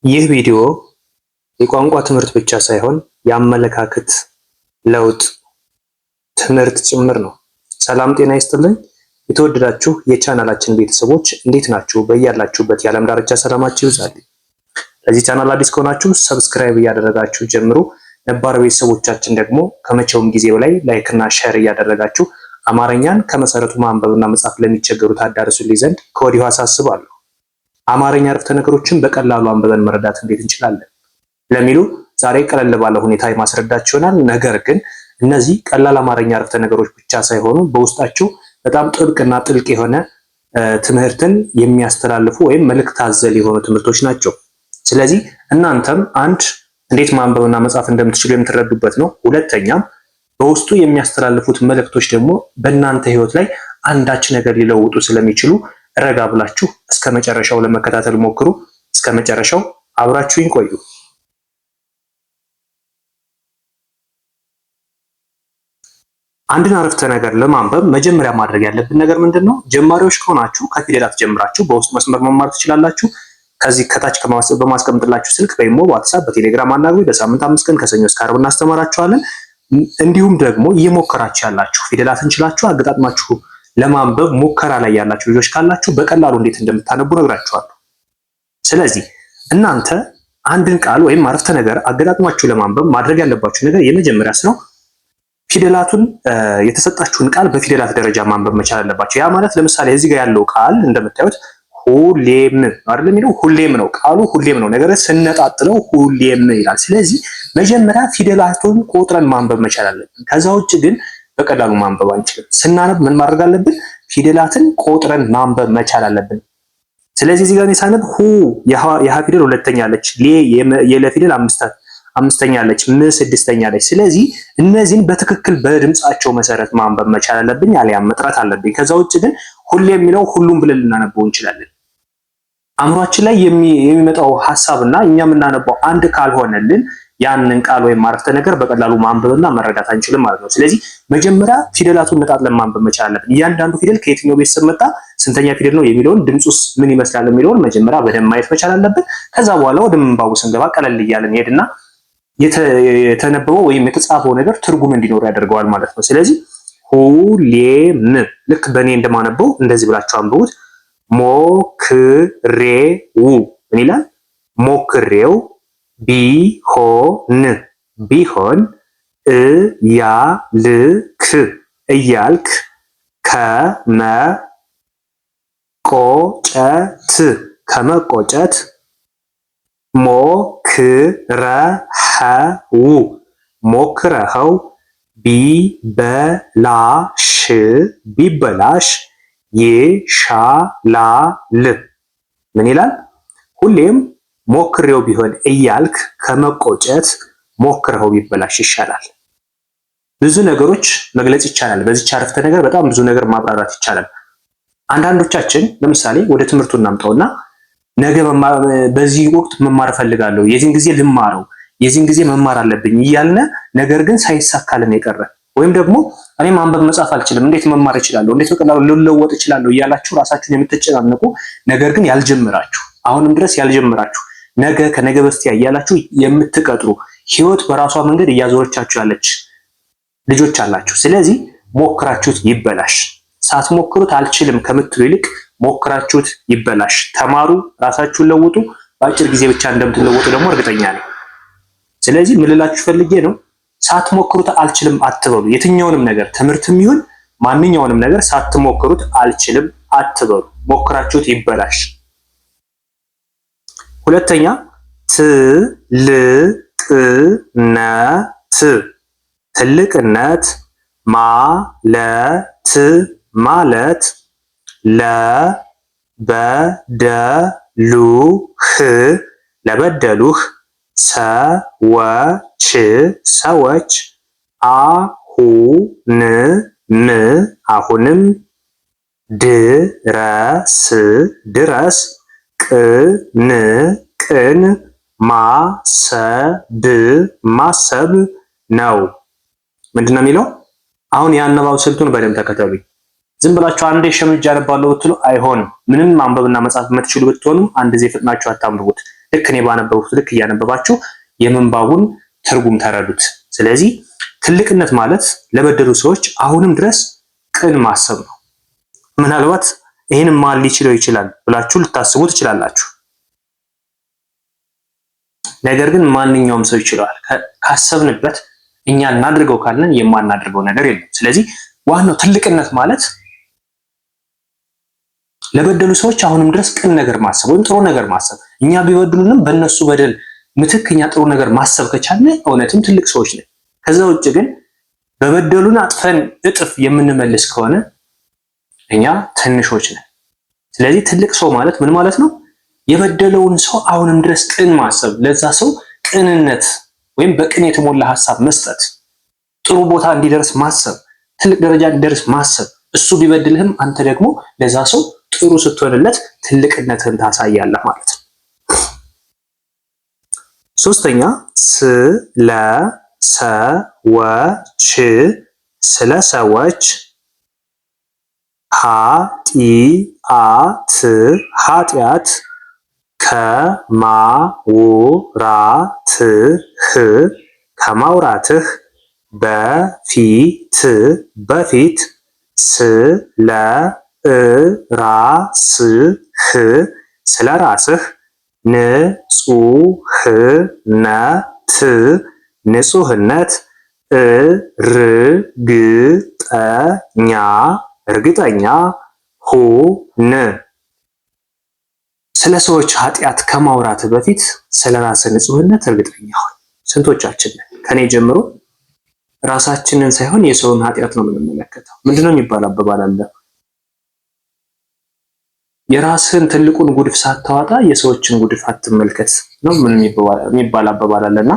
ይህ ቪዲዮ የቋንቋ ትምህርት ብቻ ሳይሆን የአመለካከት ለውጥ ትምህርት ጭምር ነው። ሰላም ጤና ይስጥልኝ። የተወደዳችሁ የቻናላችን ቤተሰቦች እንዴት ናችሁ? በያላችሁበት የዓለም ዳርቻ ሰላማችሁ ይብዛልኝ። ለዚህ ቻናል አዲስ ከሆናችሁ ሰብስክራይብ እያደረጋችሁ ጀምሩ። ነባር ቤተሰቦቻችን ደግሞ ከመቼውም ጊዜ በላይ ላይክ እና ሼር እያደረጋችሁ አማርኛን ከመሰረቱ ማንበብና መጻፍ ለሚቸገሩ ታዳርሱልኝ ዘንድ ከወዲሁ አሳስባለሁ። አማርኛ አረፍተ ነገሮችን በቀላሉ አንብበን መረዳት እንዴት እንችላለን ለሚሉ ዛሬ ቀለል ባለ ሁኔታ የማስረዳችሁ ይሆናል። ነገር ግን እነዚህ ቀላል አማርኛ አረፍተ ነገሮች ብቻ ሳይሆኑ በውስጣቸው በጣም ጥብቅና ጥልቅ የሆነ ትምህርትን የሚያስተላልፉ ወይም መልእክት አዘል የሆኑ ትምህርቶች ናቸው። ስለዚህ እናንተም አንድ እንዴት ማንበብና መጻፍ እንደምትችሉ የምትረዱበት ነው። ሁለተኛም በውስጡ የሚያስተላልፉት መልእክቶች ደግሞ በእናንተ ሕይወት ላይ አንዳች ነገር ሊለውጡ ስለሚችሉ ረጋ ብላችሁ እስከ መጨረሻው ለመከታተል ሞክሩ። እስከ መጨረሻው አብራችሁኝ ቆዩ። አንድን አረፍተ ነገር ለማንበብ መጀመሪያ ማድረግ ያለብን ነገር ምንድነው? ጀማሪዎች ከሆናችሁ ከፊደላት ጀምራችሁ በውስጥ መስመር መማር ትችላላችሁ። ከዚህ ከታች በማስቀምጥላችሁ ስልክ በኢሞ፣ በዋትስአፕ፣ በቴሌግራም አናግሩኝ። በሳምንት 5 ቀን ከሰኞ እስከ ዓርብ እናስተምራችኋለን። እንዲሁም ደግሞ እየሞከራችሁ ያላችሁ ፊደላትን ችላችሁ አገጣጥማችሁ ለማንበብ ሙከራ ላይ ያላችሁ ልጆች ካላችሁ በቀላሉ እንዴት እንደምታነቡ ነግራችኋለሁ። ስለዚህ እናንተ አንድን ቃል ወይም አረፍተ ነገር አገጣጥማችሁ ለማንበብ ማድረግ ያለባችሁ ነገር የመጀመሪያ ነው ፊደላቱን የተሰጣችሁን ቃል በፊደላት ደረጃ ማንበብ መቻል አለባችሁ። ያ ማለት ለምሳሌ እዚህ ጋር ያለው ቃል እንደምታዩት ሁሌም አይደለም የሚለው ሁሌም ነው። ቃሉ ሁሌም ነው። ነገር ስነጣጥለው ሁሌም ይላል። ስለዚህ መጀመሪያ ፊደላቱን ቆጥረን ማንበብ መቻል አለብን። ከዛ ውጭ ግን በቀላሉ ማንበብ አንችልም። ስናነብ ምን ማድረግ አለብን? ፊደላትን ቆጥረን ማንበብ መቻል አለብን። ስለዚህ እዚህ ጋር ሳነብ ሁ የሃ ፊደል ሁለተኛ አለች፣ ሌ የለ ፊደል አምስተኛ አለች፣ ም ስድስተኛ አለች። ስለዚህ እነዚህን በትክክል በድምጻቸው መሰረት ማንበብ መቻል አለብኝ፣ አሊያም መጥራት አለብኝ። ከዛ ውጭ ግን ሁሌ የሚለው ሁሉም ብለን ልናነበው እንችላለን። አእምሯችን ላይ የሚመጣው ሐሳብና እኛ የምናነበው አንድ ካልሆነልን ያንን ቃል ወይም አረፍተ ነገር በቀላሉ ማንበብና መረዳት አንችልም ማለት ነው። ስለዚህ መጀመሪያ ፊደላቱን ነጣጥለን ማንበብ መቻል አለብን። እያንዳንዱ ፊደል ከየትኛው ቤተሰብ መጣ፣ ስንተኛ ፊደል ነው የሚለውን፣ ድምፁስ ምን ይመስላል የሚለውን መጀመሪያ በደንብ ማየት መቻል አለብን። ከዛ በኋላ ወደ ምንባቡ ስንገባ ቀለል እያለን ሄድና የተነበበው ወይም የተጻፈው ነገር ትርጉም እንዲኖር ያደርገዋል ማለት ነው። ስለዚህ ሁሌም ልክ በእኔ እንደማነበው እንደዚህ ብላችሁ አንብቡት። ሞክሬው ምን ይላል? ሞክሬው ቢሆን እያልክ ከመቆጨት ሞክረኸው ቢበላሽ ይሻላል። ምን ይላል? ሁሌም ሞክሬው ቢሆን እያልክ ከመቆጨት ሞክረኸው ቢበላሽ ይሻላል። ብዙ ነገሮች መግለጽ ይቻላል። በዚህ አረፍተ ነገር በጣም ብዙ ነገር ማብራራት ይቻላል። አንዳንዶቻችን ለምሳሌ ወደ ትምህርቱ እናምጣውና ነገ በዚህ ወቅት መማር እፈልጋለሁ፣ የዚህን ጊዜ ልማረው፣ የዚህን ጊዜ መማር አለብኝ እያልን ነገር ግን ሳይሳካልን የቀረ ወይም ደግሞ እኔ ማንበብ መጻፍ አልችልም፣ እንዴት መማር እችላለሁ፣ እንዴት በቀላሉ ልለወጥ እችላለሁ እያላችሁ ራሳችሁን የምትጨናነቁ ነገር ግን ያልጀመራችሁ አሁንም ድረስ ያልጀመራችሁ ነገ ከነገ በስቲያ እያላችሁ የምትቀጥሩ ህይወት በራሷ መንገድ እያዞረቻችሁ ያለች ልጆች አላችሁ። ስለዚህ ሞክራችሁት ይበላሽ። ሳትሞክሩት አልችልም ከምትሉ ይልቅ ሞክራችሁት ይበላሽ። ተማሩ፣ ራሳችሁን ለውጡ። በአጭር ጊዜ ብቻ እንደምትለወጡ ደግሞ እርግጠኛ ነኝ። ስለዚህ ምን ልላችሁ ፈልጌ ነው፣ ሳትሞክሩት አልችልም አትበሉ። የትኛውንም ነገር ትምህርትም ይሁን ማንኛውንም ነገር ሳትሞክሩት አልችልም አትበሉ። ሞክራችሁት ይበላሽ። ሁለተኛ ትልቅነት ማለት ለበደሉህ ሰዎች አሁንም ድረስ ቅን ማሰብ ነው። ምንድነው የሚለው? አሁን የአነባብ ስልቱን በደንብ ተከተሉኝ። ዝም ብላችሁ አንዴ ሸምጄ አነባለሁ ብትሉ አይሆንም። ምንም ማንበብና መጻፍ የምትችሉ ብትሆኑ አንድ ጊዜ ፍጥናችሁ አታንብቡት። ልክ እኔ ባነበብኩት ልክ እያነበባችሁ የምንባቡን ትርጉም ተረዱት። ስለዚህ ትልቅነት ማለት ለበደሉ ሰዎች አሁንም ድረስ ቅን ማሰብ ነው። ምናልባት ይህን ማን ሊችለው ይችላል ብላችሁ ልታስቡ ትችላላችሁ። ነገር ግን ማንኛውም ሰው ይችላል። ካሰብንበት እኛ እናድርገው ካለን የማናድርገው ነገር የለም። ስለዚህ ዋናው ትልቅነት ማለት ለበደሉ ሰዎች አሁንም ድረስ ቅን ነገር ማሰብ ወይም ጥሩ ነገር ማሰብ፣ እኛ ቢበድሉንም በእነሱ በደል ምትክ እኛ ጥሩ ነገር ማሰብ ከቻልን እውነትም ትልቅ ሰዎች ነን። ከዛ ውጭ ግን በበደሉን አጥፈን እጥፍ የምንመልስ ከሆነ እኛ ትንሾች ነን። ስለዚህ ትልቅ ሰው ማለት ምን ማለት ነው? የበደለውን ሰው አሁንም ድረስ ቅን ማሰብ፣ ለዛ ሰው ቅንነት ወይም በቅን የተሞላ ሐሳብ መስጠት፣ ጥሩ ቦታ እንዲደርስ ማሰብ፣ ትልቅ ደረጃ እንዲደርስ ማሰብ። እሱ ቢበድልህም አንተ ደግሞ ለዛ ሰው ጥሩ ስትሆንለት ትልቅነትን ታሳያለህ ማለት ነው። ሶስተኛ ስለ ሰዎች ስለ ሰዎች ኃጢአት ከማውራትህ በፊት ስለ ራስህ ንጹህነት እርግጠኛ ሁን። ስለ ሰዎች ኃጢአት ከማውራት በፊት ስለ ራስህ ንጹህነት እርግጠኛ ሁን። ስንቶቻችን ከኔ ጀምሮ ራሳችንን ሳይሆን የሰውን ኃጢአት ነው የምንመለከተው? ምንድነው የሚባል አባባል አለ፣ የራስህን ትልቁን ጉድፍ ሳታወጣ የሰዎችን ጉድፍ አትመልከት ነው ምን የሚባል አባባል አለና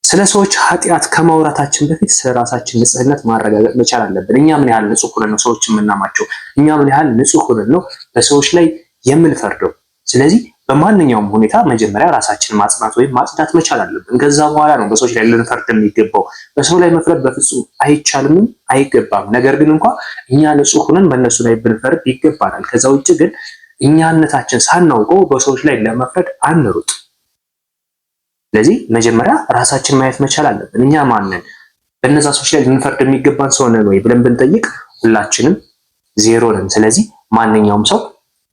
ስለ ሰዎች ኃጢአት ከማውራታችን በፊት ስለ ራሳችን ንጽህነት ማረጋገጥ መቻል አለብን። እኛ ምን ያህል ንጹህ ሆነን ነው ሰዎች የምናማቸው? እኛ ምን ያህል ንጹህ ሆነን ነው በሰዎች ላይ የምንፈርደው? ስለዚህ በማንኛውም ሁኔታ መጀመሪያ ራሳችንን ማጽናት ወይም ማጽዳት መቻል አለብን። ከዛ በኋላ ነው በሰዎች ላይ ልንፈርድ የሚገባው። በሰው ላይ መፍረድ በፍጹም አይቻልምም አይገባም። ነገር ግን እንኳን እኛ ንጹህ ሆነን በእነሱ ላይ ብንፈርድ ይገባናል። ከዛ ውጭ ግን እኛነታችን ሳናውቀው በሰዎች ላይ ለመፍረድ አንሩጥ። ስለዚህ መጀመሪያ ራሳችን ማየት መቻል አለብን። እኛ ማንን በእነዛ ሰዎች ላይ ልንፈርድ የሚገባን ሰው ነን ወይ ብለን ብንጠይቅ ሁላችንም ዜሮ ነን። ስለዚህ ማንኛውም ሰው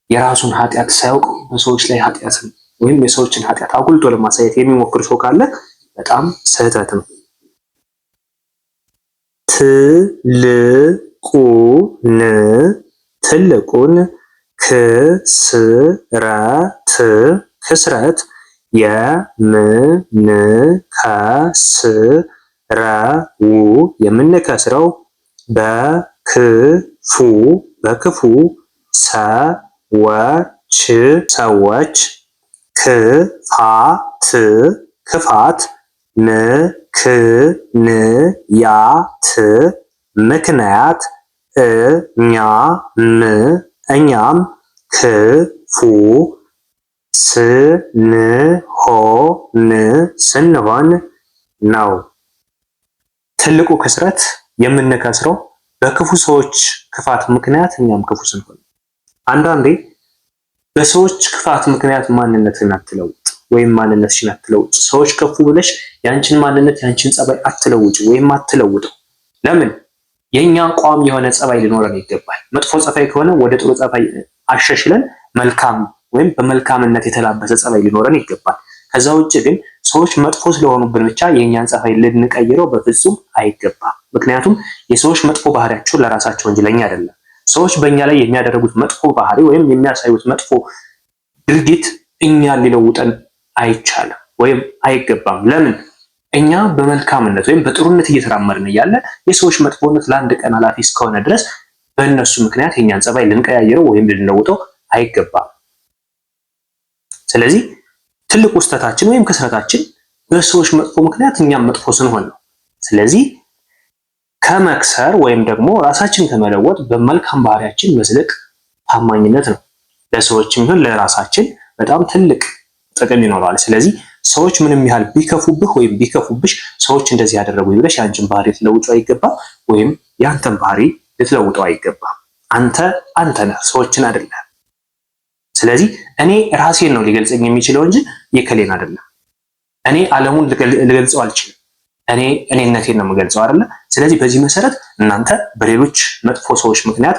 የራሱን ኃጢአት ሳያውቅ በሰዎች ላይ ኃጢአትን ወይም የሰዎችን ኃጢአት አጉልቶ ለማሳየት የሚሞክር ሰው ካለ በጣም ስህተት ነው። ትልቁን ክስረት የምንከስረው በክፉ ሰዎች ክፋት ምክንያት እኛም ክፉ ስንሆን ነው። ትልቁ ክስረት የምንከስረው በክፉ ሰዎች ክፋት ምክንያት እኛም ክፉ ስንሆን። አንዳንዴ በሰዎች ክፋት ምክንያት ማንነትን አትለውጥ ወይም ማንነትሽን አትለውጭ። ሰዎች ከፉ ብለሽ ያንቺን ማንነት ያንቺን ጸባይ አትለውጭ ወይም አትለውጠው። ለምን? የኛ ቋሚ የሆነ ጸባይ ሊኖረን ይገባል። መጥፎ ጸባይ ከሆነ ወደ ጥሩ ጸባይ አሸሽለን መልካም ወይም በመልካምነት የተላበሰ ጸባይ ሊኖረን ይገባል። ከዛ ውጭ ግን ሰዎች መጥፎ ስለሆኑብን ብቻ የኛን ጸባይ ልንቀይረው በፍጹም አይገባም። ምክንያቱም የሰዎች መጥፎ ባህሪያቸው ለራሳቸው እንጂ ለኛ አይደለም። ሰዎች በእኛ ላይ የሚያደርጉት መጥፎ ባህሪ ወይም የሚያሳዩት መጥፎ ድርጊት እኛን ሊለውጠን አይቻልም ወይም አይገባም። ለምን? እኛ በመልካምነት ወይም በጥሩነት እየተራመድን እያለ የሰዎች መጥፎነት ለአንድ ቀን አላፊ እስከሆነ ድረስ በእነሱ ምክንያት የኛን ጸባይ ልንቀያይረው ወይም ልንለውጠው አይገባም። ስለዚህ ትልቁ ስህተታችን ወይም ክስረታችን በሰዎች መጥፎ ምክንያት እኛም መጥፎ ስንሆን ነው። ስለዚህ ከመክሰር ወይም ደግሞ ራሳችን ከመለወጥ በመልካም ባህሪያችን መዝለቅ ታማኝነት ነው። ለሰዎችም ይሁን ለራሳችን በጣም ትልቅ ጥቅም ይኖረዋል። ስለዚህ ሰዎች ምንም ያህል ቢከፉብህ ወይም ቢከፉብሽ ሰዎች እንደዚህ ያደረጉ ብለሽ ያንቺን ባህሪ ልትለውጪው አይገባም፣ ወይም ያንተን ባህሪ ልትለውጠው አይገባም። አንተ ነህ፣ ሰዎችን አይደለም። ስለዚህ እኔ ራሴን ነው ሊገልጸኝ የሚችለው እንጂ የከሌን አይደለም። እኔ ዓለሙን ልገልጸው አልችልም። እኔ እኔነቴን ነው የምገልጸው አይደለ? ስለዚህ በዚህ መሰረት እናንተ በሌሎች መጥፎ ሰዎች ምክንያት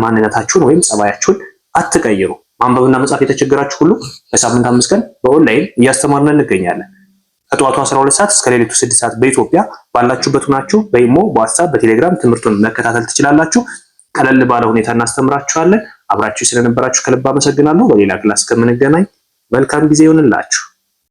ማንነታችሁን ወይም ጸባያችሁን አትቀይሩ። ማንበብና መጻፍ የተቸገራችሁ ሁሉ በሳምንት 5 ቀን በኦንላይን እያስተማርን እንገኛለን። ከጠዋቱ 12 ሰዓት እስከ ሌሊቱ 6 ሰዓት በኢትዮጵያ ባላችሁበት ሆናችሁ በኢሞ፣ በዋትስአፕ፣ በቴሌግራም ትምህርቱን መከታተል ትችላላችሁ። ቀለል ባለ ሁኔታ እናስተምራችኋለን። አብራችሁ ስለነበራችሁ ከልብ አመሰግናለሁ። በሌላ ክላስ ከምንገናኝ መልካም ጊዜ ይሁንላችሁ።